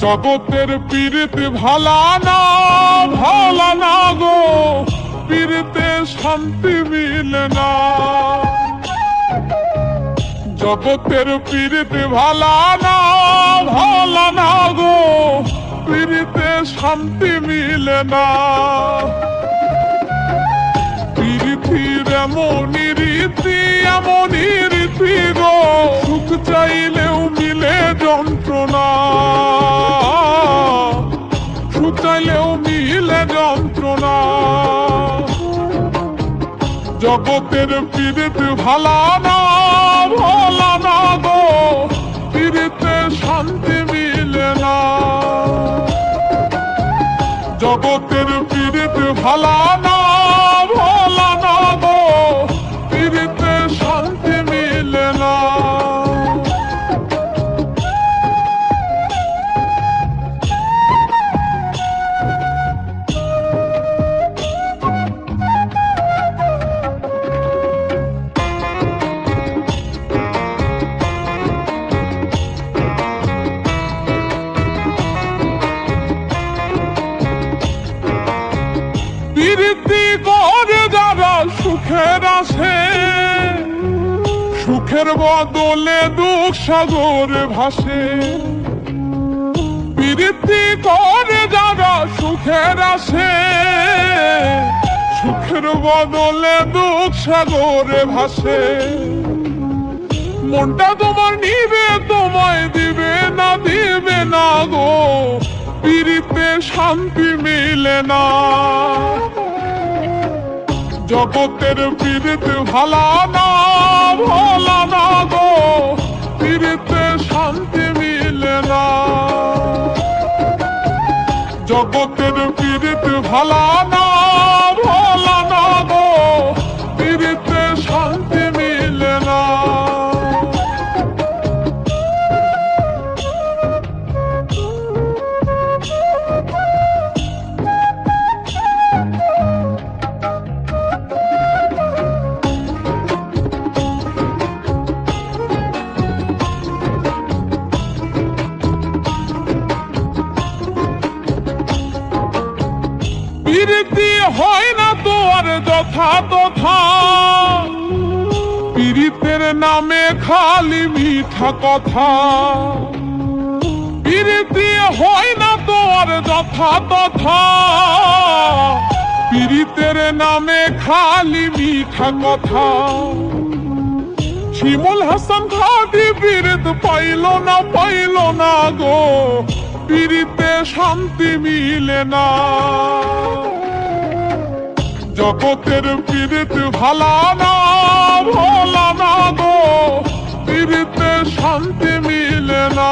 জগতের পীড়িত ভালা না গো, পীড়িতে শান্তি মিলে না। জগতের পীড়িত ভালা না গো, পীড়িতে শান্তি মিলে না। পীড়িতির এমনই রীতি গো, সুখ চাইলেও মিলে যন্ত্রণা, সুখ চাইলেও মিলে যন্ত্রণা। জগতের পীড়িত ভালা না গো, পীড়িতে শান্তি মিলে না। জগতের পীড়িত ভালা না গো, পীড়িতে শান্তি মিলে না। পীড়িতি করে যারা সুখের আসে, সুখের বদলে দুঃখ সাগরে ভাসে। পীড়িতি করে যারা সুখের আসে, সুখের বদলে দুঃখ সাগরে ভাসে। মনটা তোমার নিবে তোমায় দিবে না গো, পীড়িতে শান্তি মিলে না। জগতের পীড়িত ভালা না গো, পীড়িতে শান্তি মিলে না। জগতের পীড়িত ভালা না গো, পীড়িতে শান্তি মিলে না। পীড়িতি হয় না তো আর যথা তথা, পীড়িতের নামে খালি মিঠা কথা। পীড়িতি হয় না তো আর যথা তথা, পীড়িতের নামে খালি মিঠা কথা। শিমুল হাসান খাঁটি পীড়িত পাইল না গো, পীড়িতে শান্তি মিলে না। জগতের পীড়িত ভালা না গো, পীড়িতে শান্তি মিলে না।